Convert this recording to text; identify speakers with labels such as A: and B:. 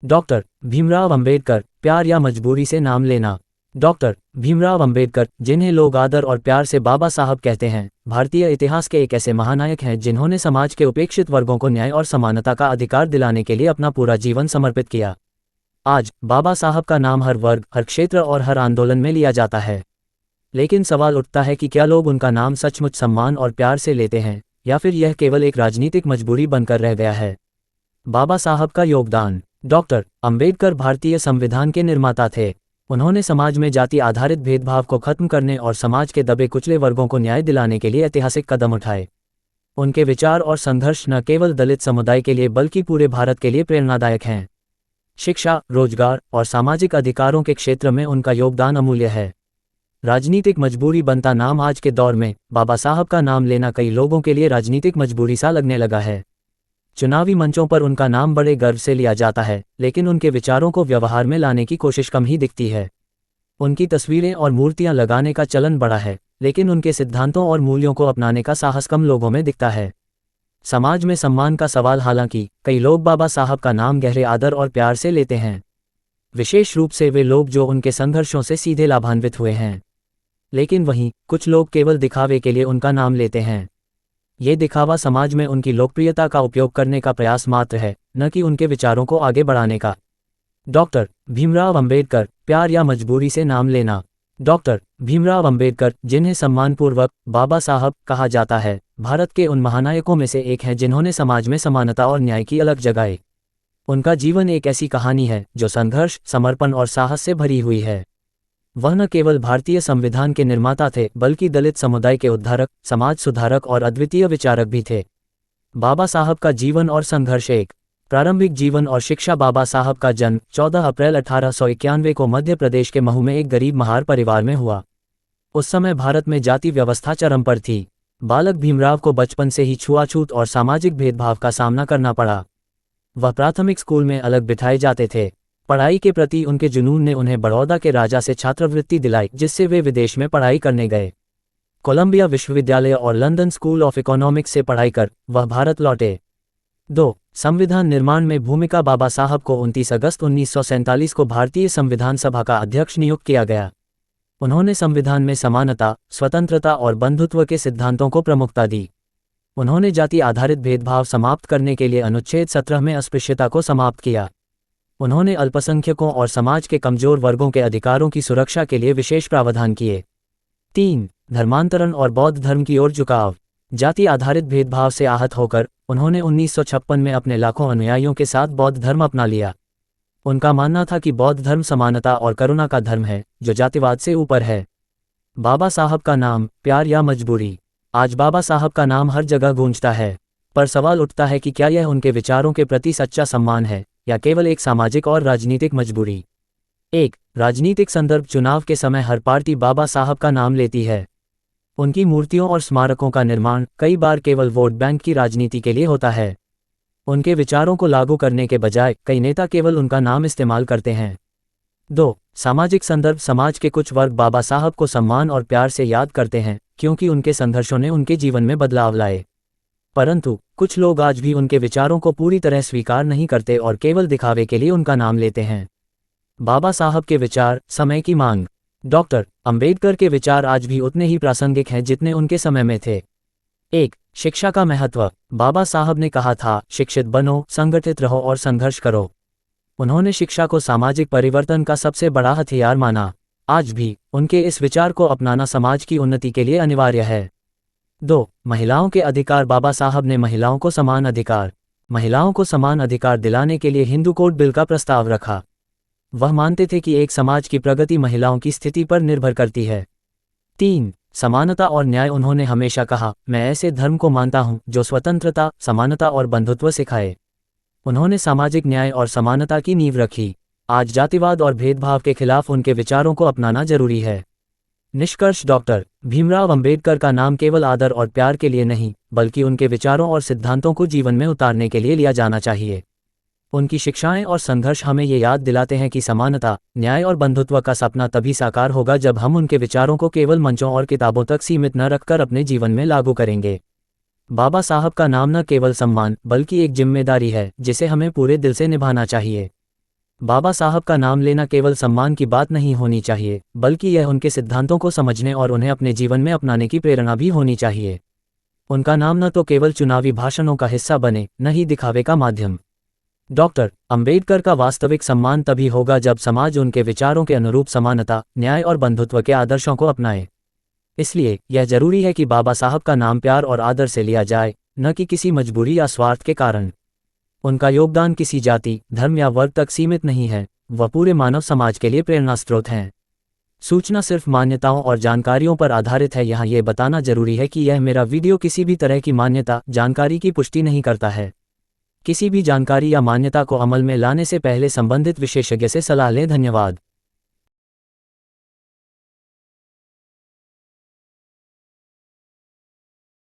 A: Doctor Bhimrao Ambedkar, प्यार या मजबूरी से नाम लेना। डॉक्टर भीमराव अंबेडकर, जिन्हें लोग आदर और प्यार से बाबा साहब कहते हैं, भारतीय इतिहास के एक ऐसे महानायक हैं जिन्होंने समाज के उपेक्षित वर्गों को न्याय और समानता का अधिकार दिलाने के लिए अपना पूरा जीवन समर्पित किया। आज बाबा साहब का नाम हर वर्ग, हर क्षेत्र और हर आंदोलन में लिया जाता है। लेकिन सवाल उठता है कि क्या लोग उनका नाम सचमुच सम्मान और प्यार से लेते हैं, या फिर यह केवल एक राजनीतिक मजबूरी बनकर रह गया है। बाबा साहब का योगदान। डॉक्टर अंबेडकर भारतीय संविधान के निर्माता थे। उन्होंने समाज में जाति आधारित भेदभाव को खत्म करने और समाज के दबे कुचले वर्गों को न्याय दिलाने के लिए ऐतिहासिक कदम उठाए। उनके विचार और संघर्ष न केवल दलित समुदाय के लिए बल्कि पूरे भारत के लिए प्रेरणादायक हैं। शिक्षा, रोजगार और सामाजिक अधिकारों के क्षेत्र में उनका योगदान अमूल्य है। राजनीतिक मजबूरी बनता नाम। आज के दौर में बाबा साहब का नाम लेना कई लोगों के लिए राजनीतिक मजबूरी सा लगने लगा है। चुनावी मंचों पर उनका नाम बड़े गर्व से लिया जाता है, लेकिन उनके विचारों को व्यवहार में लाने की कोशिश कम ही दिखती है। उनकी तस्वीरें और मूर्तियां लगाने का चलन बड़ा है, लेकिन उनके सिद्धांतों और मूल्यों को अपनाने का साहस कम लोगों में दिखता है। समाज में सम्मान का सवाल। हालांकि कई लोग बाबा साहब का नाम गहरे आदर और प्यार से लेते हैं, विशेष रूप से वे लोग जो उनके संघर्षों से सीधे लाभान्वित हुए हैं। लेकिन वहीं कुछ लोग केवल दिखावे के लिए उनका नाम लेते हैं। ये दिखावा समाज में उनकी लोकप्रियता का उपयोग करने का प्रयास मात्र है, न कि उनके विचारों को आगे बढ़ाने का। डॉक्टर भीमराव अंबेडकर, प्यार या मजबूरी से नाम लेना। डॉक्टर भीमराव अंबेडकर, जिन्हें सम्मानपूर्वक बाबा साहब कहा जाता है, भारत के उन महानायकों में से एक हैं जिन्होंने समाज में समानता और न्याय की अलग जगाई। उनका जीवन एक ऐसी कहानी है जो संघर्ष, समर्पण और साहस से भरी हुई है। वह न केवल भारतीय संविधान के निर्माता थे, बल्कि दलित समुदाय के उद्धारक, समाज सुधारक और अद्वितीय विचारक भी थे। बाबा साहब का जीवन और संघर्ष। एक प्रारंभिक जीवन और शिक्षा। बाबा साहब का जन्म 14 अप्रैल 1891 को मध्य प्रदेश के महू में एक गरीब महार परिवार में हुआ। उस समय भारत में जाति व्यवस्था चरम पर थी। बालक भीमराव को बचपन से ही छुआछूत और सामाजिक भेदभाव का सामना करना पड़ा। वह प्राथमिक स्कूल में अलग बिठाए जाते थे। पढ़ाई के प्रति उनके जुनून ने उन्हें बड़ौदा के राजा से छात्रवृत्ति दिलाई, जिससे वे विदेश में पढ़ाई करने गए। कोलंबिया विश्वविद्यालय और लंदन स्कूल ऑफ इकोनॉमिक्स से पढ़ाई कर वह भारत लौटे। 2. संविधान निर्माण में भूमिका। बाबा साहब को 29 अगस्त 1947 को भारतीय संविधान सभा का अध्यक्ष नियुक्त किया गया। उन्होंने संविधान में समानता, स्वतंत्रता और बंधुत्व के सिद्धांतों को प्रमुखता दी। उन्होंने जाति आधारित भेदभाव समाप्त करने के लिए अनुच्छेद 17 में अस्पृश्यता को समाप्त किया। उन्होंने अल्पसंख्यकों और समाज के कमजोर वर्गों के अधिकारों की सुरक्षा के लिए विशेष प्रावधान किए। 3. धर्मांतरण और बौद्ध धर्म की ओर झुकाव। जाति आधारित भेदभाव से आहत होकर उन्होंने 1956 में अपने लाखों अनुयायियों के साथ बौद्ध धर्म अपना लिया। उनका मानना था कि बौद्ध धर्म समानता और करुणा का धर्म है, जो जातिवाद से ऊपर है। बाबा साहब का नाम, प्यार या मजबूरी। आज बाबा साहब का नाम हर जगह गूंजता है, पर सवाल उठता है कि क्या यह उनके विचारों के प्रति सच्चा सम्मान है या केवल एक सामाजिक और राजनीतिक मजबूरी। 1. राजनीतिक संदर्भ। चुनाव के समय हर पार्टी बाबा साहब का नाम लेती है। उनकी मूर्तियों और स्मारकों का निर्माण कई बार केवल वोट बैंक की राजनीति के लिए होता है। उनके विचारों को लागू करने के बजाय कई नेता केवल उनका नाम इस्तेमाल करते हैं। 2. सामाजिक संदर्भ। समाज के कुछ वर्ग बाबा साहब को सम्मान और प्यार से याद करते हैं, क्योंकि उनके संघर्षों ने उनके जीवन में बदलाव लाए। परंतु कुछ लोग आज भी उनके विचारों को पूरी तरह स्वीकार नहीं करते और केवल दिखावे के लिए उनका नाम लेते हैं। बाबा साहब के विचार, समय की मांग। डॉक्टर अंबेडकर के विचार आज भी उतने ही प्रासंगिक हैं जितने उनके समय में थे। 1. शिक्षा का महत्व। बाबा साहब ने कहा था, शिक्षित बनो, संगठित रहो और संघर्ष करो। उन्होंने शिक्षा को सामाजिक परिवर्तन का सबसे बड़ा हथियार माना। आज भी उनके इस विचार को अपनाना समाज की उन्नति के लिए अनिवार्य है। 2. महिलाओं के अधिकार। बाबा साहब ने महिलाओं को समान अधिकार दिलाने के लिए हिंदू कोड बिल का प्रस्ताव रखा। वह मानते थे कि एक समाज की प्रगति महिलाओं की स्थिति पर निर्भर करती है। 3. समानता और न्याय। उन्होंने हमेशा कहा, मैं ऐसे धर्म को मानता हूं जो स्वतंत्रता, समानता और बंधुत्व सिखाए। उन्होंने सामाजिक न्याय और समानता की नींव रखी। आज जातिवाद और भेदभाव के खिलाफ उनके विचारों को अपनाना जरूरी है। निष्कर्ष। डॉक्टर भीमराव अंबेडकर का नाम केवल आदर और प्यार के लिए नहीं, बल्कि उनके विचारों और सिद्धांतों को जीवन में उतारने के लिए लिया जाना चाहिए। उनकी शिक्षाएं और संघर्ष हमें ये याद दिलाते हैं कि समानता, न्याय और बंधुत्व का सपना तभी साकार होगा जब हम उनके विचारों को केवल मंचों और किताबों तक सीमित न रखकर अपने जीवन में लागू करेंगे। बाबा साहब का नाम न केवल सम्मान बल्कि एक जिम्मेदारी है जिसे हमें पूरे दिल से निभाना चाहिए। बाबा साहब का नाम लेना केवल सम्मान की बात नहीं होनी चाहिए, बल्कि यह उनके सिद्धांतों को समझने और उन्हें अपने जीवन में अपनाने की प्रेरणा भी होनी चाहिए। उनका नाम न तो केवल चुनावी भाषणों का हिस्सा बने, न ही दिखावे का माध्यम। डॉक्टर अंबेडकर का वास्तविक सम्मान तभी होगा जब समाज उनके विचारों के अनुरूप समानता, न्याय और बंधुत्व के आदर्शों को अपनाए। इसलिए यह जरूरी है कि बाबा साहब का नाम प्यार और आदर से लिया जाए, न कि किसी मजबूरी या स्वार्थ के कारण। उनका योगदान किसी जाति, धर्म या वर्ग तक सीमित नहीं है, वह पूरे मानव समाज के लिए प्रेरणा स्रोत हैं। सूचना सिर्फ मान्यताओं और जानकारियों पर आधारित है। यहाँ ये बताना जरूरी है कि यह मेरा वीडियो किसी भी तरह की मान्यता, जानकारी की पुष्टि नहीं करता है। किसी भी जानकारी या मान्यता को अमल में लाने से पहले संबंधित विशेषज्ञ से सलाह लें। धन्यवाद।